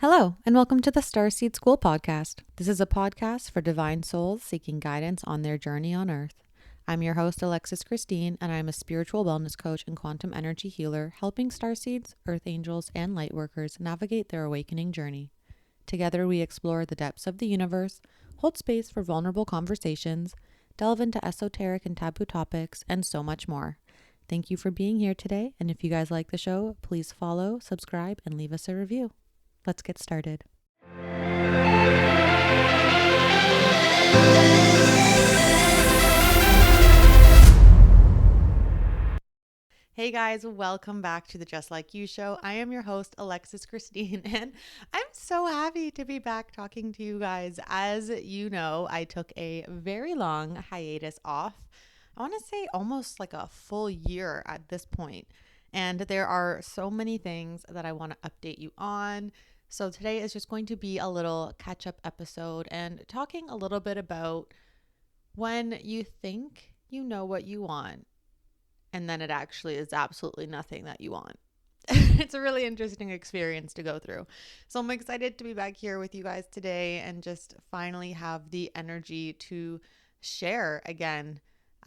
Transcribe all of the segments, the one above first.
Hello, and welcome to the Starseed School podcast. This is a podcast for divine souls seeking guidance on their journey on Earth. I'm your host, Alexis Christine, and I'm a spiritual wellness coach and quantum energy healer, helping starseeds, earth angels, and light workers navigate their awakening journey. Together, we explore the depths of the universe, hold space for vulnerable conversations, delve into esoteric and taboo topics, and so much more. Thank you for being here today, and if you guys like the show, please follow, subscribe, and leave us a review. Let's get started. Hey guys, welcome back to the Just Like You show. I am your host, Alexis Christine, and I'm so happy to be back talking to you guys. As you know, I took a very long hiatus off. I want to say almost like a full year at this point. And there are so many things that I want to update you on. So today is just going to be a little catch-up episode and talking a little bit about when you think you know what you want and then it actually is absolutely nothing that you want. It's a really interesting experience to go through. So I'm excited to be back here with you guys today and just finally have the energy to share again.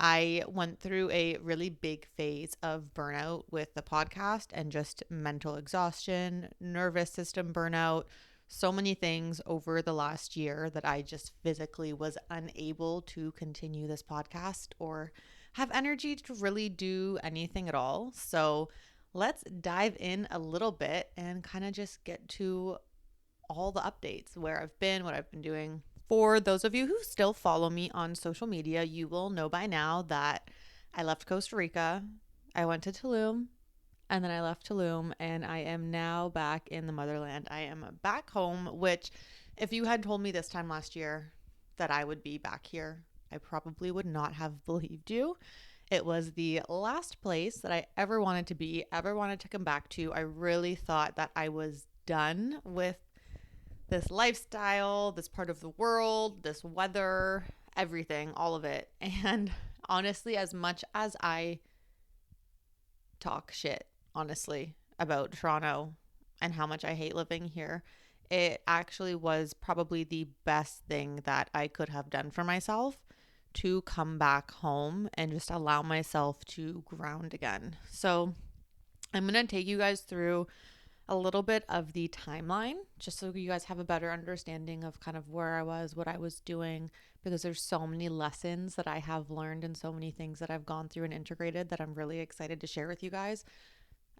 I went through a really big phase of burnout with the podcast and just mental exhaustion, nervous system burnout, so many things over the last year that I just physically was unable to continue this podcast or have energy to really do anything at all. So let's dive in a little bit and kind of just get to all the updates, where I've been, what I've been doing. For those of you who still follow me on social media, you will know by now that I left Costa Rica. I went to Tulum and then I left Tulum and I am now back in the motherland. I am back home, which if you had told me this time last year that I would be back here, I probably would not have believed you. It was the last place that I ever wanted to be, ever wanted to come back to. I really thought that I was done with this lifestyle, this part of the world, this weather, everything, all of it. And honestly, as much as I talk shit, honestly, about Toronto and how much I hate living here, it actually was probably the best thing that I could have done for myself to come back home and just allow myself to ground again. So I'm going to take you guys through a little bit of the timeline just so you guys have a better understanding of kind of where I was, what I was doing, because there's so many lessons that I have learned and so many things that I've gone through and integrated that I'm really excited to share with you guys.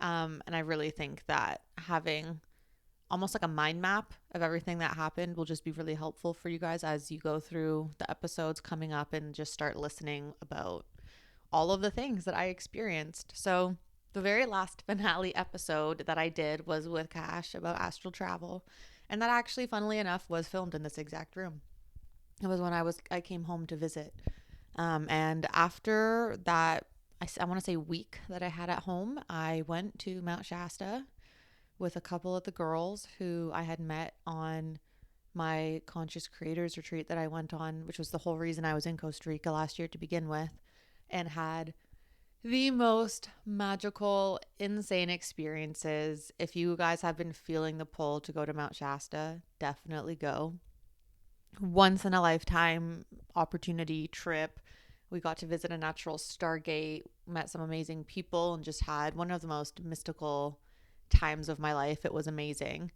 And I really think that having almost like a mind map of everything that happened will just be really helpful for you guys as you go through the episodes coming up and just start listening about all of the things that I experienced. So the very last finale episode that I did was with Cash about astral travel. And that actually, funnily enough, was filmed in this exact room. It was when I came home to visit. And after that, I want to say week that I had at home, I went to Mount Shasta with a couple of the girls who I had met on my Conscious Creators retreat that I went on, which was the whole reason I was in Costa Rica last year to begin with, and had the most magical, insane experiences. If you guys have been feeling the pull to go to Mount Shasta, definitely go. Once in a lifetime opportunity trip. We got to visit a natural stargate, met some amazing people, and just had one of the most mystical times of my life. It was amazing.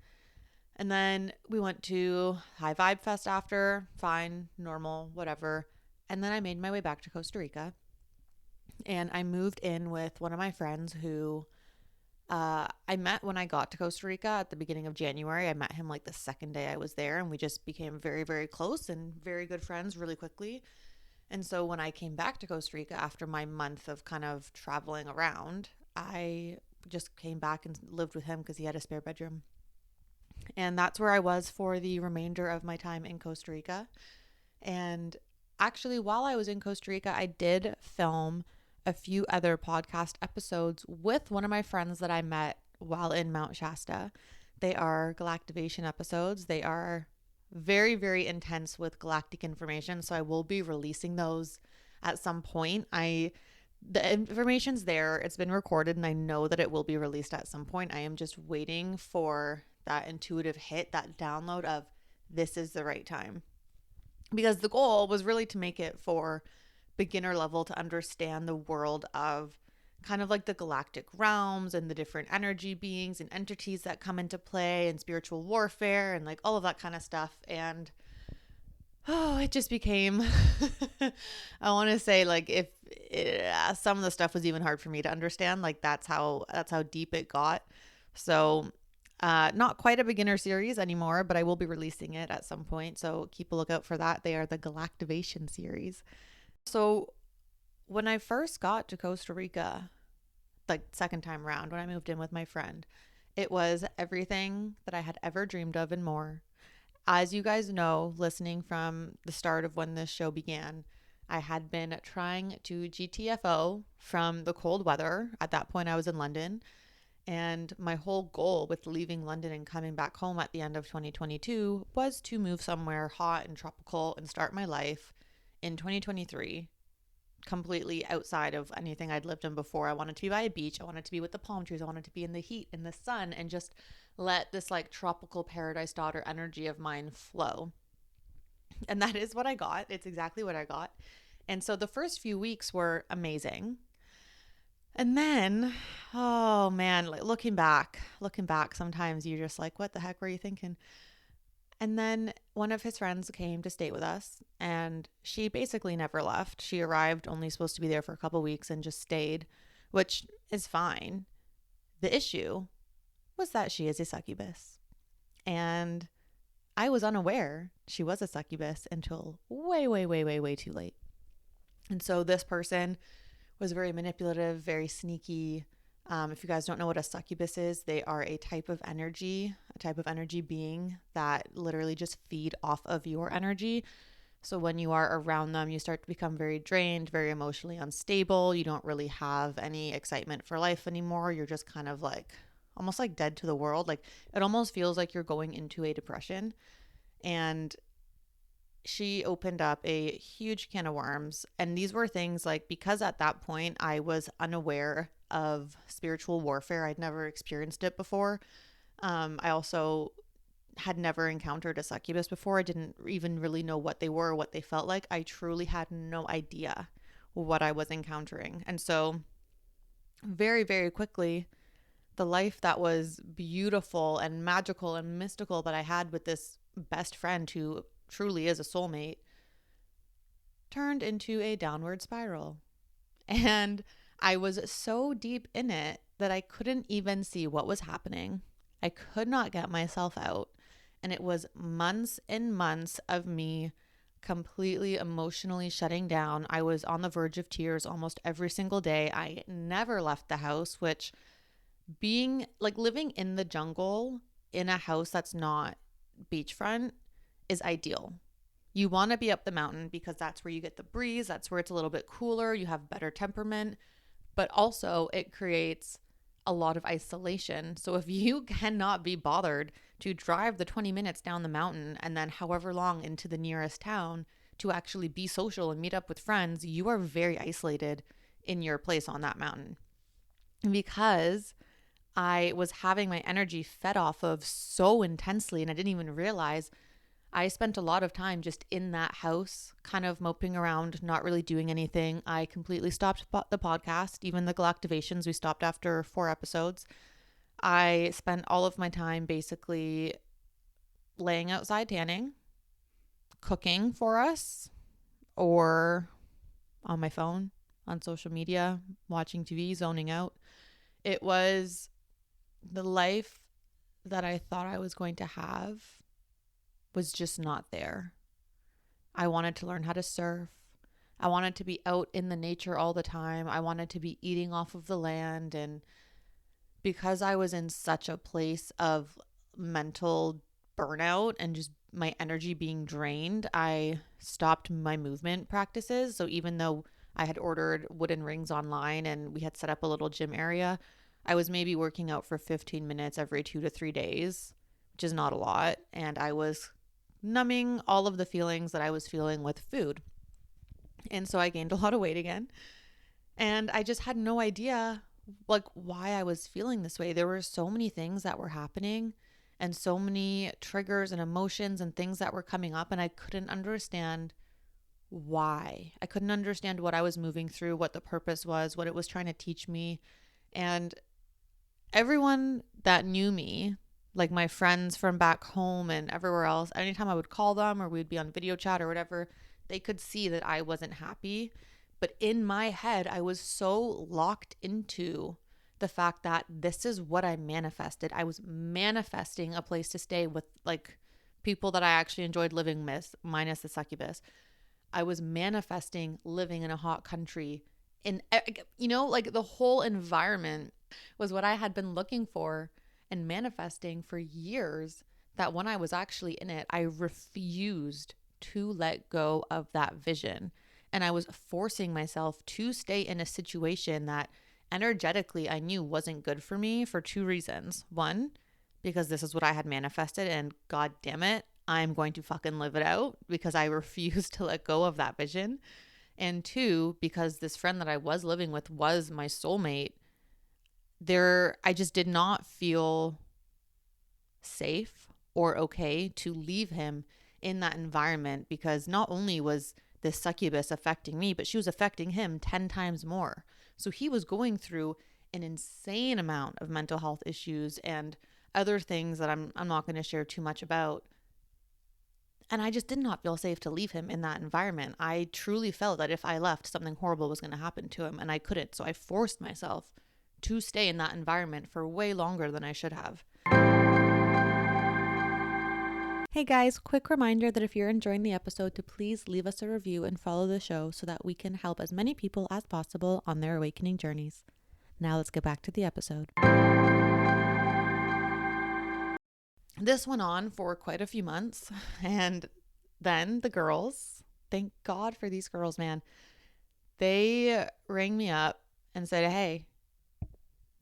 And then we went to High Vibe Fest after, fine, normal, whatever. And then I made my way back to Costa Rica. And I moved in with one of my friends who I met when I got to Costa Rica at the beginning of January. I met him like the second day I was there, and we just became very, very close and very good friends really quickly. And so when I came back to Costa Rica after my month of kind of traveling around, I just came back and lived with him because he had a spare bedroom. And that's where I was for the remainder of my time in Costa Rica. And actually, while I was in Costa Rica, I did film a few other podcast episodes with one of my friends that I met while in Mount Shasta. They are galactivation episodes. They are very, very intense with galactic information. So I will be releasing those at some point. The information's there. It's been recorded and I know that it will be released at some point. I am just waiting for that intuitive hit, that download of this is the right time. Because the goal was really to make it for beginner level to understand the world of kind of like the galactic realms and the different energy beings and entities that come into play and spiritual warfare and like all of that kind of stuff. And it just became I want to say like if some of the stuff was even hard for me to understand, like that's how deep it got. So not quite a beginner series anymore, but I will be releasing it at some point, so keep a lookout for that. They are the Galactivation series. So when I first got to Costa Rica, like second time around when I moved in with my friend, it was everything that I had ever dreamed of and more. As you guys know, listening from the start of when this show began, I had been trying to GTFO from the cold weather. At that point, I was in London. And my whole goal with leaving London and coming back home at the end of 2022 was to move somewhere hot and tropical and start my life in 2023, completely outside of anything I'd lived in before. I wanted to be by a beach. I wanted to be with the palm trees. I wanted to be in the heat, in the sun, and just let this like tropical paradise daughter energy of mine flow. And that is what I got. It's exactly what I got. And so the first few weeks were amazing. And then, oh man, like looking back, sometimes you're just like, what the heck were you thinking? And then one of his friends came to stay with us, and she basically never left. She arrived only supposed to be there for a couple weeks and just stayed, which is fine. The issue was that she is a succubus. And I was unaware she was a succubus until way, way, way, way, way too late. And so this person was very manipulative, very sneaky. If you guys don't know what a succubus is, they are a type of energy being that literally just feed off of your energy. So when you are around them, you start to become very drained, very emotionally unstable. You don't really have any excitement for life anymore. You're just kind of like almost like dead to the world. Like it almost feels like you're going into a depression. And she opened up a huge can of worms. And these were things like, because at that point I was unaware of spiritual warfare. I'd never experienced it before. I also had never encountered a succubus before. I didn't even really know what they were, what they felt like. I truly had no idea what I was encountering. And so very, very quickly, the life that was beautiful and magical and mystical that I had with this best friend who truly is a soulmate turned into a downward spiral. And I was so deep in it that I couldn't even see what was happening. I could not get myself out. And it was months and months of me completely emotionally shutting down. I was on the verge of tears almost every single day. I never left the house, which being like living in the jungle in a house that's not beachfront is ideal. You want to be up the mountain because that's where you get the breeze. That's where it's a little bit cooler. You have better temperament, but also it creates a lot of isolation. So if you cannot be bothered to drive the 20 minutes down the mountain and then however long into the nearest town to actually be social and meet up with friends, you are very isolated in your place on that mountain. Because I was having my energy fed off of so intensely and I didn't even realize, I spent a lot of time just in that house, kind of moping around, not really doing anything. I completely stopped the podcast, even the Galactivations. We stopped after 4 episodes. I spent all of my time basically laying outside tanning, cooking for us, or on my phone, on social media, watching TV, zoning out. It was the life that I thought I was going to have was just not there. I wanted to learn how to surf. I wanted to be out in the nature all the time. I wanted to be eating off of the land. And because I was in such a place of mental burnout and just my energy being drained, I stopped my movement practices. So even though I had ordered wooden rings online and we had set up a little gym area, I was maybe working out for 15 minutes every 2 to 3 days, which is not a lot. And I was numbing all of the feelings that I was feeling with food. And so I gained a lot of weight again. And I just had no idea like why I was feeling this way. There were so many things that were happening. and so many triggers and emotions and things that were coming up, and I couldn't understand why. I couldn't understand what I was moving through, what the purpose was, what it was trying to teach me. And everyone that knew me, like my friends from back home and everywhere else, anytime I would call them or we'd be on video chat or whatever, they could see that I wasn't happy. But in my head, I was so locked into the fact that this is what I manifested. I was manifesting a place to stay with like people that I actually enjoyed living with, minus the succubus. I was manifesting living in a hot country. In, you know, like the whole environment was what I had been looking for and manifesting for years, that when I was actually in it, I refused to let go of that vision. And I was forcing myself to stay in a situation that energetically I knew wasn't good for me for two reasons. One, because this is what I had manifested, and god damn it, I'm going to fucking live it out because I refuse to let go of that vision. And two, because this friend that I was living with was my soulmate. I just did not feel safe or okay to leave him in that environment, because not only was this succubus affecting me, but she was affecting him 10 times more. So he was going through an insane amount of mental health issues and other things that I'm not going to share too much about. And I just did not feel safe to leave him in that environment. I truly felt that if I left, something horrible was going to happen to him, and I couldn't. So I forced myself to stay in that environment for way longer than I should have. Hey guys, quick reminder that if you're enjoying the episode, to please leave us a review and follow the show so that we can help as many people as possible on their awakening journeys. Now let's get back to the episode. This went on for quite a few months, and then the girls, thank God for these girls, man, they rang me up and said, hey,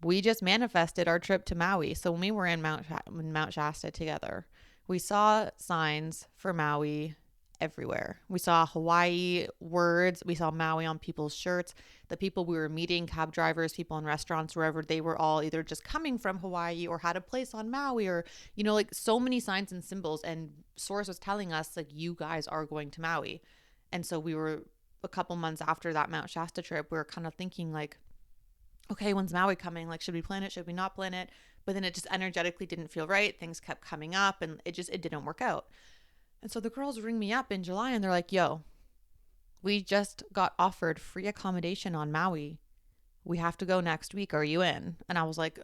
we just manifested our trip to Maui. So when we were in Mount Shasta together, we saw signs for Maui everywhere. We saw Hawaii words. We saw Maui on people's shirts. The people we were meeting, cab drivers, people in restaurants, wherever, they were all either just coming from Hawaii or had a place on Maui, or, you know, like so many signs and symbols. And Source was telling us, like, you guys are going to Maui. And so we were, a couple months after that Mount Shasta trip, we were kind of thinking like, okay, when's Maui coming? Like, should we plan it? Should we not plan it? But then it just energetically didn't feel right. Things kept coming up and it didn't work out. And so the girls ring me up in July and they're like, yo, we just got offered free accommodation on Maui. We have to go next week. Are you in? And I was like,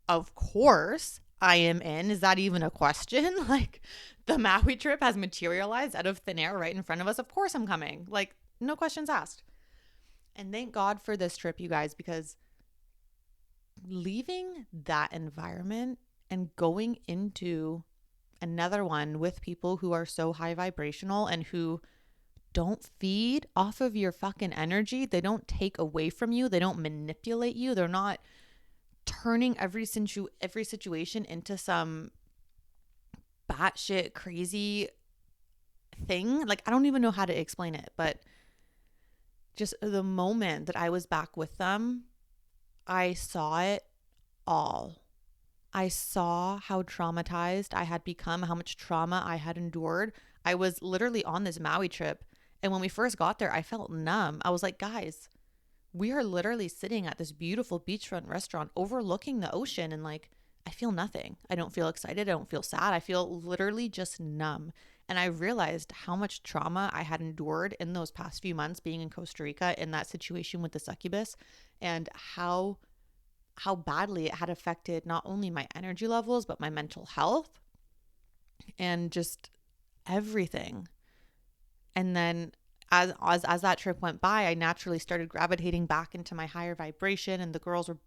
of course I am in. Is that even a question? Like, the Maui trip has materialized out of thin air right in front of us. Of course I'm coming. Like, no questions asked. And thank God for this trip, you guys, because leaving that environment and going into another one with people who are so high vibrational and who don't feed off of your fucking energy. They don't take away from you. They don't manipulate you. They're not turning every situation into some batshit crazy thing. Like, I don't even know how to explain it, but just the moment that I was back with them, I saw it all. I saw how traumatized I had become, how much trauma I had endured. I was literally on this Maui trip, and when we first got there, I felt numb. I was like, guys, we are literally sitting at this beautiful beachfront restaurant overlooking the ocean, and like, I feel nothing. I don't feel excited. I don't feel sad. I feel literally just numb. And I realized how much trauma I had endured in those past few months being in Costa Rica in that situation with the succubus, and how badly it had affected not only my energy levels, but my mental health and just everything. And then as that trip went by, I naturally started gravitating back into my higher vibration, and the girls were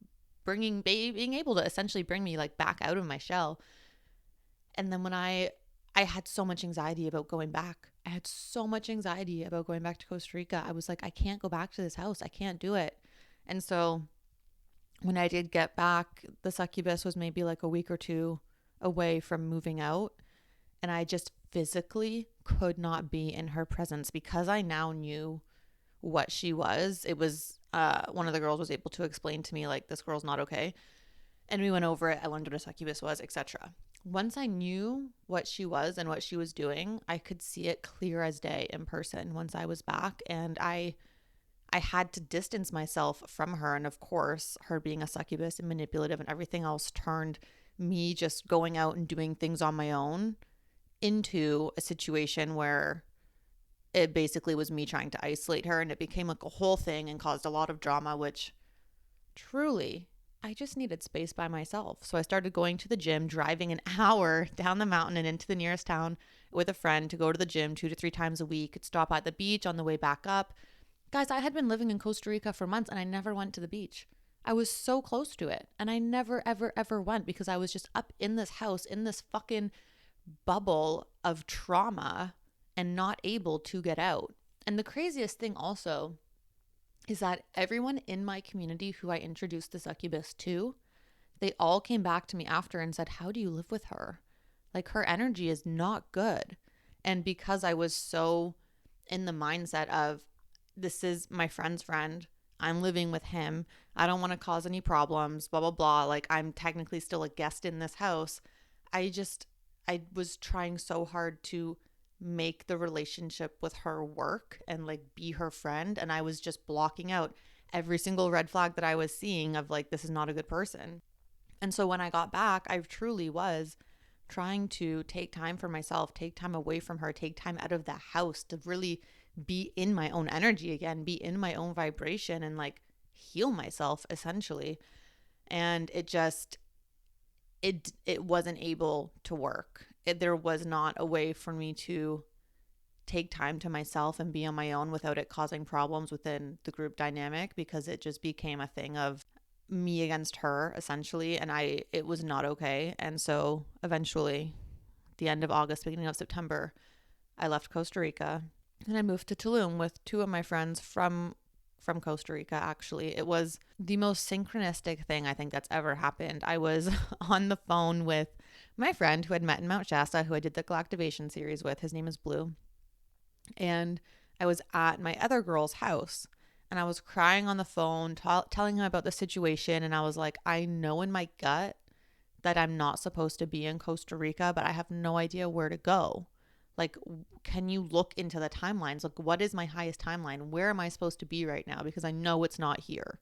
being able to essentially bring me like back out of my shell. And then when I had so much anxiety about going back. I had so much anxiety about going back to Costa Rica. I was like, I can't go back to this house. I can't do it. And so when I did get back, the succubus was maybe like a week or two away from moving out. And I just physically could not be in her presence because I now knew what she was. It was, one of the girls was able to explain to me, like, this girl's not okay. And we went over it. I learned what a succubus was, etc. once I knew what she was and what she was doing, I could see it clear as day in person once I was back. And I had to distance myself from her. And of course, her being a succubus and manipulative and everything else turned me just going out and doing things on my own into a situation where it basically was me trying to isolate her. And it became like a whole thing and caused a lot of drama, which truly, I just needed space by myself. So I started going to the gym, driving an hour down the mountain and into the nearest town with a friend to go to the gym 2 to 3 times a week, stop at the beach on the way back up. Guys, I had been living in Costa Rica for months and I never went to the beach. I was so close to it and I never, ever, ever went because I was just up in this house, in this fucking bubble of trauma and not able to get out. And the craziest thing also is that everyone in my community who I introduced the succubus to, they all came back to me after and said, how do you live with her? Like, her energy is not good. And because I was so in the mindset of, this is my friend's friend, I'm living with him, I don't want to cause any problems, blah, blah, blah. Like, I'm technically still a guest in this house. I was trying so hard to make the relationship with her work and like be her friend. And I was just blocking out every single red flag that I was seeing of like, this is not a good person. And so when I got back, I truly was trying to take time for myself, take time away from her, take time out of the house to really be in my own energy again, be in my own vibration and like heal myself essentially. And it wasn't able to work. There was not a way for me to take time to myself and be on my own without it causing problems within the group dynamic, because it just became a thing of me against her essentially. And it was not okay. And so eventually, the end of August, beginning of September, I left Costa Rica and I moved to Tulum with 2 of my friends from Costa Rica. Actually, it was the most synchronistic thing I think that's ever happened. I was on the phone with my friend who had met in Mount Shasta, who I did the Galactivation series with. His name is Blue. And I was at my other girl's house and I was crying on the phone, telling him about the situation. And I was like, I know in my gut that I'm not supposed to be in Costa Rica, but I have no idea where to go. Like, can you look into the timelines? Like, what is my highest timeline? Where am I supposed to be right now? Because I know it's not here.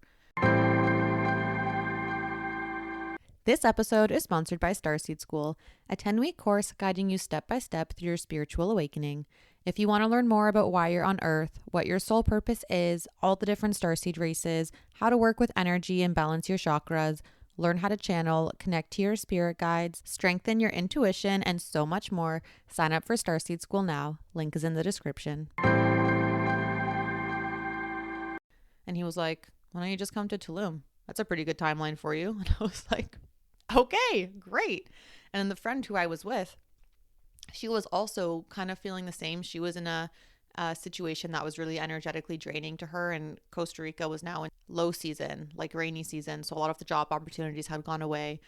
This episode is sponsored by Starseed School, a 10-week course guiding you step by step through your spiritual awakening. If you want to learn more about why you're on Earth, what your soul purpose is, all the different starseed races, how to work with energy and balance your chakras, learn how to channel, connect to your spirit guides, strengthen your intuition, and so much more, sign up for Starseed School now. Link is in the description. And he was like, why don't you just come to Tulum? That's a pretty good timeline for you. And I was like, okay, great. And then the friend who I was with, she was also kind of feeling the same. She was in a situation that was really energetically draining to her, and Costa Rica was now in low season, like rainy season. So a lot of the job opportunities had gone away.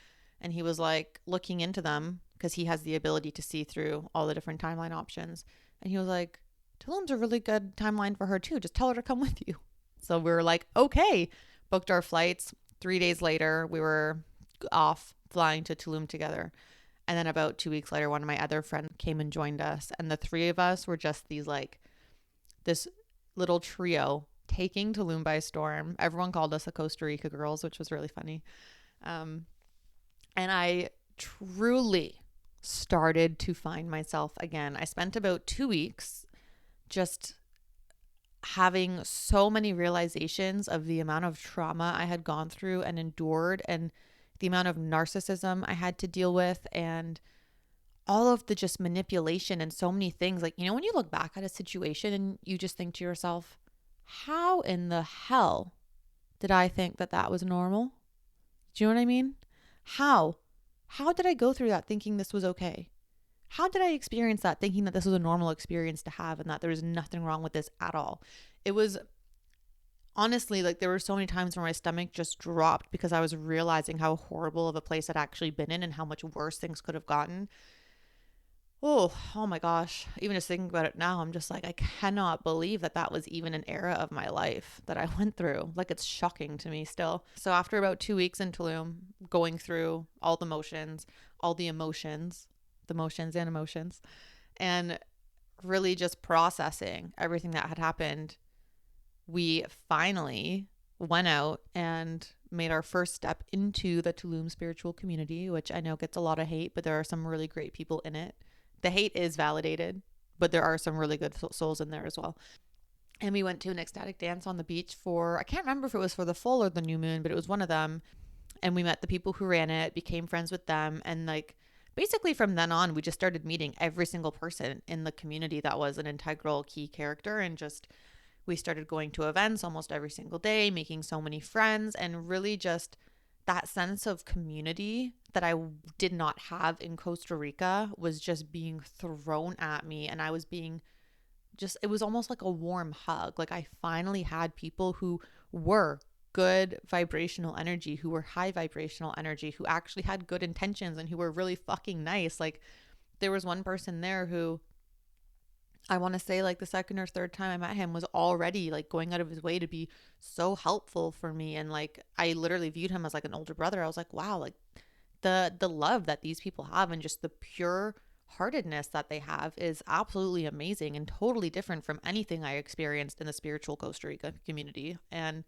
And he was like looking into them because he has the ability to see through all the different timeline options. And he was like, Tulum's a really good timeline for her too. Just tell her to come with you. So we were like, okay, booked our flights. 3 days later, we were off flying to Tulum together. And then about 2 weeks later, one of my other friends came and joined us. And the 3 of us were just this little trio taking Tulum by storm. Everyone called us the Costa Rica girls, which was really funny. And I truly started to find myself again. I spent about 2 weeks just having so many realizations of the amount of trauma I had gone through and endured, and the amount of narcissism I had to deal with, and all of the just manipulation and so many things. Like, you know, when you look back at a situation and you just think to yourself, how in the hell did I think that that was normal? Do you know what I mean? How did I go through that thinking this was okay? How did I experience that thinking that this was a normal experience to have and that there was nothing wrong with this at all? It was honestly, like, there were so many times where my stomach just dropped because I was realizing how horrible of a place I'd actually been in and how much worse things could have gotten. Oh my gosh. Even just thinking about it now, I'm just like, I cannot believe that that was even an era of my life that I went through. Like, it's shocking to me still. So after about 2 weeks in Tulum, going through all the motions, all the motions and emotions, and really just processing everything that had happened, we finally went out and made our first step into the Tulum spiritual community, which I know gets a lot of hate, but there are some really great people in it. The hate is validated, but there are some really good souls in there as well. And we went to an ecstatic dance on the beach for, I can't remember if it was for the full or the new moon, but it was one of them. And we met the people who ran it, became friends with them. And like, basically from then on, we just started meeting every single person in the community that was an integral key character. And just, we started going to events almost every single day, making so many friends, and really just that sense of community that I did not have in Costa Rica was just being thrown at me. And I was being just, it was almost like a warm hug. Like, I finally had people who were good vibrational energy, who were high vibrational energy, who actually had good intentions and who were really fucking nice. Like, there was one person there who, I want to say like the second or third time I met him, was already like going out of his way to be so helpful for me. And like, I literally viewed him as like an older brother. I was like, wow, like the love that these people have and just the pure heartedness that they have is absolutely amazing and totally different from anything I experienced in the spiritual Costa Rica community. And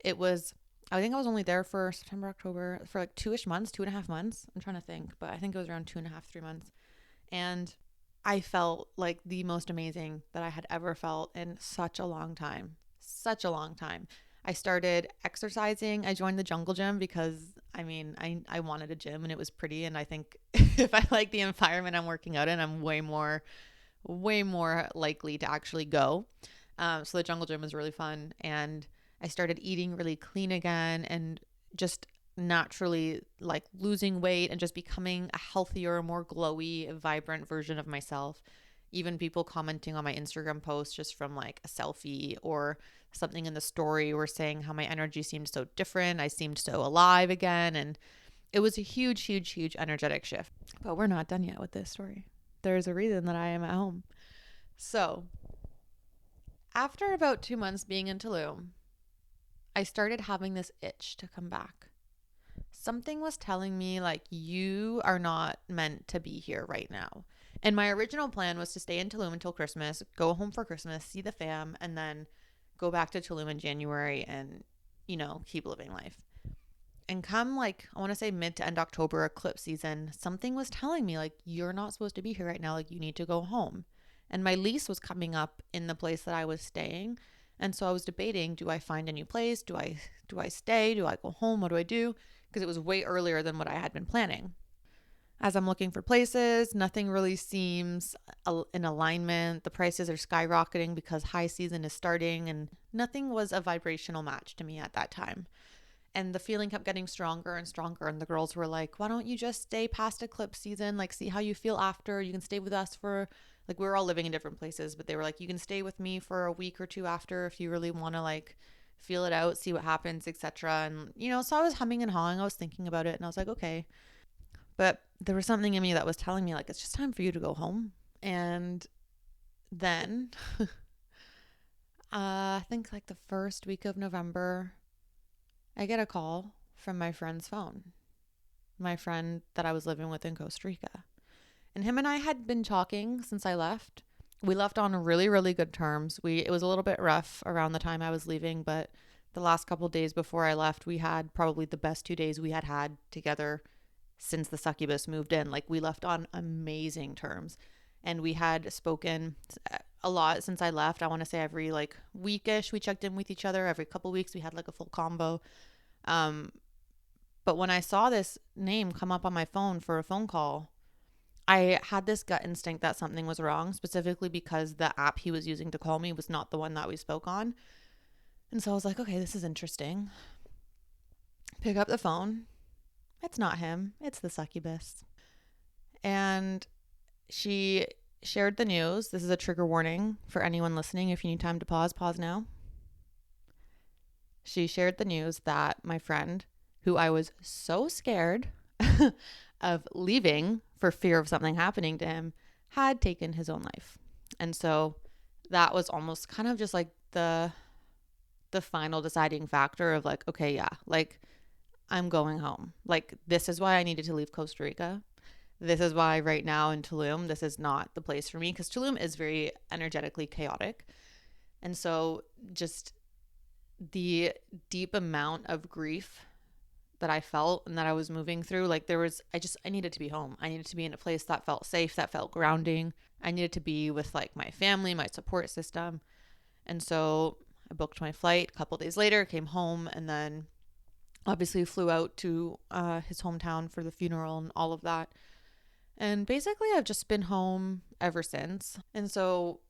it was, I think I was only there for September, October, for like 2-ish months, 2.5 months. I'm trying to think, but I think it was around 2.5, 3 months. And I felt like the most amazing that I had ever felt in such a long time. Such a long time. I started exercising. I joined the jungle gym because I wanted a gym and it was pretty. And I think if I like the environment I'm working out in, I'm way more likely to actually go. So the jungle gym was really fun. And I started eating really clean again and just naturally like losing weight and just becoming a healthier, more glowy, vibrant version of myself. Even people commenting on my Instagram posts just from like a selfie or something in the story were saying how my energy seemed so different. I seemed so alive again. And it was a huge, huge, huge energetic shift. But we're not done yet with this story. There's a reason that I am at home. So after about 2 months being in Tulum, I started having this itch to come back. Something was telling me like, you are not meant to be here right now. And my original plan was to stay in Tulum until Christmas, go home for Christmas, see the fam, and then go back to Tulum in January and, keep living life. And come like, I want to say mid to end October, eclipse season, something was telling me like, you're not supposed to be here right now. Like, you need to go home. And my lease was coming up in the place that I was staying. And so I was debating, do I find a new place? Do I stay? Do I go home? What do I do? Because it was way earlier than what I had been planning. As I'm looking for places, nothing really seems in alignment. The prices are skyrocketing because high season is starting and nothing was a vibrational match to me at that time. And the feeling kept getting stronger and stronger. And the girls were like, why don't you just stay past eclipse season? Like, see how you feel after. You can stay with us for, like, we were all living in different places, but they were like, you can stay with me for a week or two after if you really want to like feel it out, see what happens, etc. And, so I was humming and hawing. I was thinking about it and I was like, okay. But there was something in me that was telling me like, it's just time for you to go home. And then I think like the first week of November, I get a call from my friend's phone, my friend that I was living with in Costa Rica. And him and I had been talking since I left. We left on really, really good terms. It was a little bit rough around the time I was leaving, but the last couple of days before I left, we had probably the best 2 days we had together since the succubus moved in. Like, we left on amazing terms. And we had spoken a lot since I left. I want to say every like weekish we checked in with each other. Every couple weeks we had like a full combo. But when I saw this name come up on my phone for a phone call, I had this gut instinct that something was wrong, specifically because the app he was using to call me was not the one that we spoke on. And so I was like, okay, this is interesting. Pick up the phone. It's not him. It's the succubus. And she shared the news. This is a trigger warning for anyone listening. If you need time to pause now. She shared the news that my friend, who I was so scared of leaving for fear of something happening to him, had taken his own life. And so that was almost kind of just like the final deciding factor of like, okay, yeah, like I'm going home. Like this is why I needed to leave Costa Rica. This is why right now in Tulum, this is not the place for me, because Tulum is very energetically chaotic. And so just the deep amount of grief that I felt and that I was moving through, like I needed to be home. I needed to be in a place that felt safe, that felt grounding. I needed to be with like my family, my support system. And so I booked my flight a couple days later, came home, and then obviously flew out to his hometown for the funeral and all of that. And basically I've just been home ever since. And so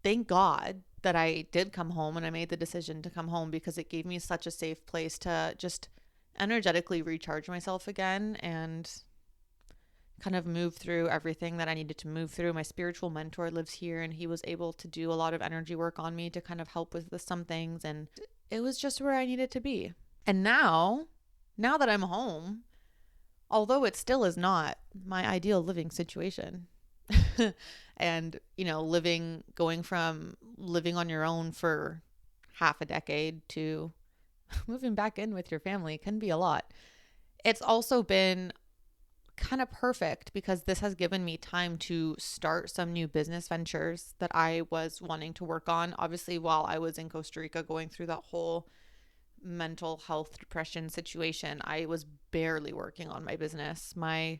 thank God that I did come home and I made the decision to come home, because it gave me such a safe place to just energetically recharge myself again and kind of move through everything that I needed to move through. My spiritual mentor lives here, and he was able to do a lot of energy work on me to kind of help with some things. And it was just where I needed to be. And now that I'm home, although it still is not my ideal living situation, and, going from living on your own for half a decade to moving back in with your family can be a lot. It's also been kind of perfect because this has given me time to start some new business ventures that I was wanting to work on. Obviously, while I was in Costa Rica going through that whole mental health depression situation, I was barely working on my business. My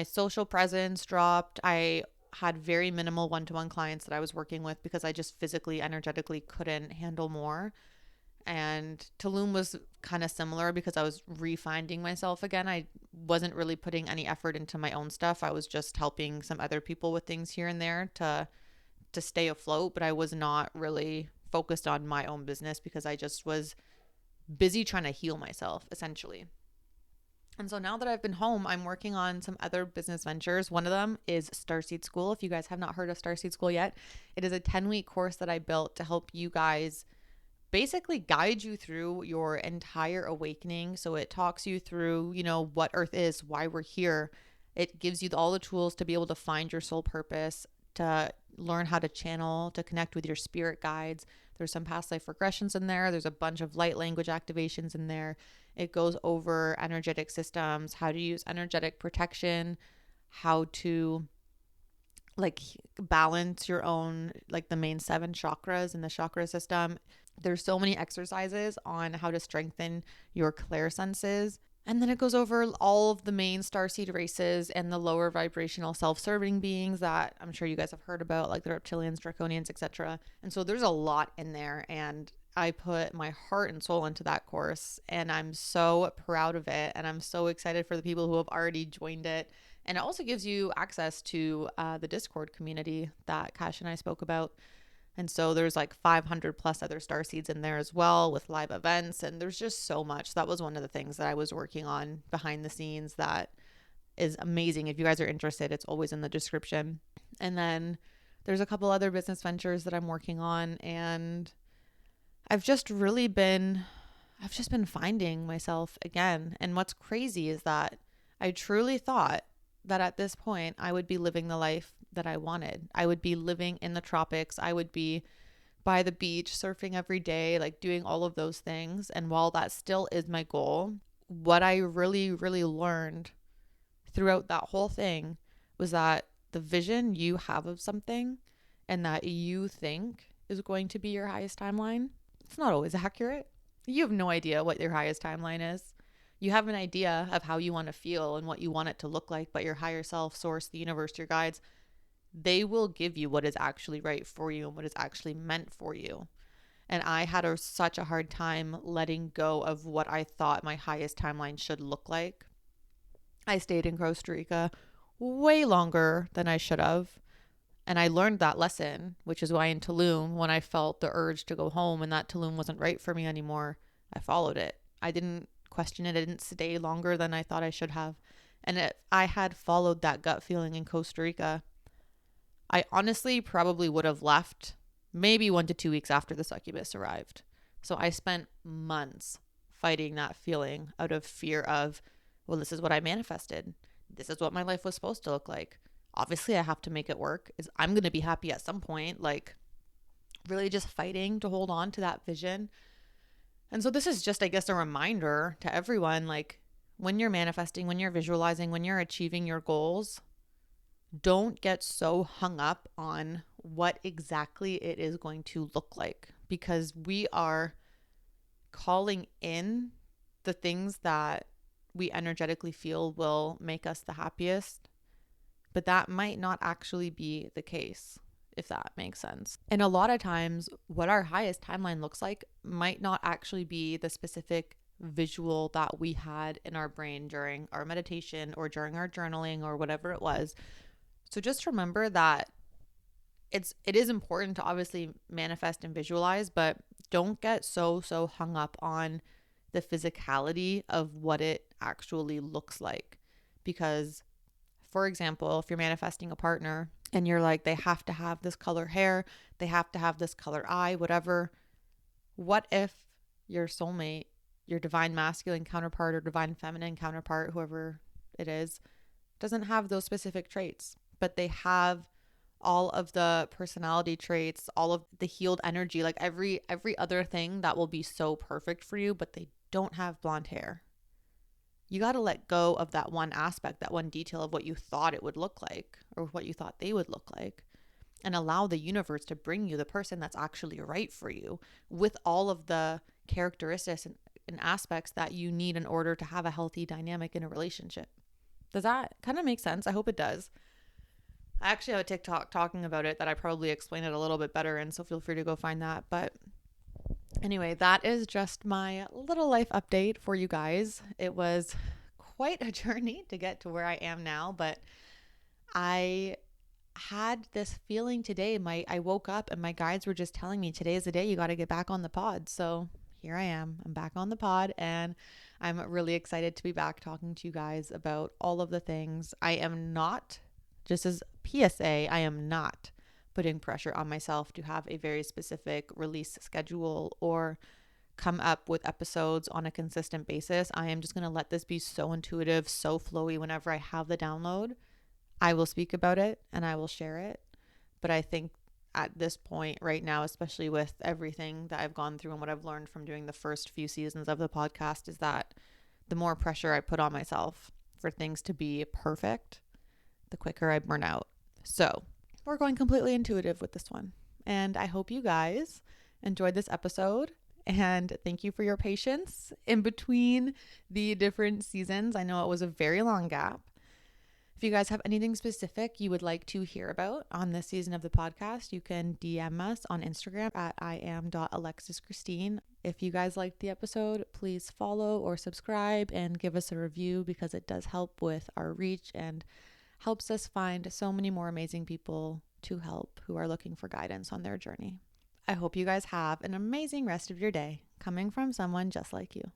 social presence dropped. I had very minimal one-to-one clients that I was working with because I just physically, energetically couldn't handle more. And Tulum was kind of similar because I was refinding myself again. I wasn't really putting any effort into my own stuff. I was just helping some other people with things here and there to stay afloat, but I was not really focused on my own business because I just was busy trying to heal myself, essentially. And so now that I've been home, I'm working on some other business ventures. One of them is Starseed School. If you guys have not heard of Starseed School yet, it is a 10-week course that I built to help you guys basically guide you through your entire awakening. So it talks you through, what Earth is, why we're here. It gives you all the tools to be able to find your soul purpose, to learn how to channel, to connect with your spirit guides. There's some past life regressions in there. There's a bunch of light language activations in there. It goes over energetic systems, how to use energetic protection, how to balance your own, the main 7 chakras in the chakra system. There's so many exercises on how to strengthen your clairsenses. And then it goes over all of the main starseed races and the lower vibrational self-serving beings that I'm sure you guys have heard about, like the reptilians, draconians, etc. And so there's a lot in there, and I put my heart and soul into that course, and I'm so proud of it, and I'm so excited for the people who have already joined it. And it also gives you access to the Discord community that Kash and I spoke about. And so there's 500 plus other starseeds in there as well, with live events. And there's just so much. That was one of the things that I was working on behind the scenes that is amazing. If you guys are interested, it's always in the description. And then there's a couple other business ventures that I'm working on. And I've just been finding myself again. And what's crazy is that I truly thought that at this point I would be living the life that I wanted. I would be living in the tropics. I would be by the beach, surfing every day, doing all of those things. And while that still is my goal, what I really, really learned throughout that whole thing was that the vision you have of something and that you think is going to be your highest timeline, it's not always accurate. You have no idea what your highest timeline is. You have an idea of how you want to feel and what you want it to look like, but your higher self, source, the universe, your guides, they will give you what is actually right for you and what is actually meant for you. And I had such a hard time letting go of what I thought my highest timeline should look like. I stayed in Costa Rica way longer than I should have. And I learned that lesson, which is why in Tulum, when I felt the urge to go home and that Tulum wasn't right for me anymore, I followed it. I didn't question it. I didn't stay longer than I thought I should have. And if I had followed that gut feeling in Costa Rica, I honestly probably would have left maybe 1 to 2 weeks after the succubus arrived. So I spent months fighting that feeling out of fear of, well, this is what I manifested. This is what my life was supposed to look like. obviously I have to make it work. Is I'm going to be happy at some point, like really just fighting to hold on to that vision. And so this is just, I guess, a reminder to everyone, like when you're manifesting, when you're visualizing, when you're achieving your goals, don't get so hung up on what exactly it is going to look like, because we are calling in the things that we energetically feel will make us the happiest, but that might not actually be the case, if that makes sense. And a lot of times what our highest timeline looks like might not actually be the specific visual that we had in our brain during our meditation or during our journaling or whatever it was. So just remember that it is important to obviously manifest and visualize, but don't get so hung up on the physicality of what it actually looks like. Because, for example, if you're manifesting a partner and you're like, they have to have this color hair, they have to have this color eye, whatever. What if your soulmate, your divine masculine counterpart or divine feminine counterpart, whoever it is, doesn't have those specific traits, but they have all of the personality traits, all of the healed energy, like every other thing that will be so perfect for you, but they don't have blonde hair. You got to let go of that one aspect, that one detail of what you thought it would look like or what you thought they would look like, and allow the universe to bring you the person that's actually right for you with all of the characteristics and aspects that you need in order to have a healthy dynamic in a relationship. Does that kind of make sense? I hope it does. I actually have a TikTok talking about it that I probably explain it a little bit better in, so feel free to go find that. But anyway, that is just my little life update for you guys. It was quite a journey to get to where I am now, but I had this feeling today. I woke up and my guides were just telling me, today is the day you got to get back on the pod. So here I am. I'm back on the pod, and I'm really excited to be back talking to you guys about all of the things. I am not, just as PSA, I am not putting pressure on myself to have a very specific release schedule or come up with episodes on a consistent basis. I am just going to let this be so intuitive, so flowy. Whenever I have the download, I will speak about it and I will share it. But I think at this point right now, especially with everything that I've gone through and what I've learned from doing the first few seasons of the podcast, is that the more pressure I put on myself for things to be perfect, the quicker I burn out. So we're going completely intuitive with this one. And I hope you guys enjoyed this episode. And thank you for your patience in between the different seasons. I know it was a very long gap. If you guys have anything specific you would like to hear about on this season of the podcast, you can DM us on Instagram at iam.alexischristine. If you guys liked the episode, please follow or subscribe and give us a review, because it does help with our reach and helps us find so many more amazing people to help who are looking for guidance on their journey. I hope you guys have an amazing rest of your day, coming from someone just like you.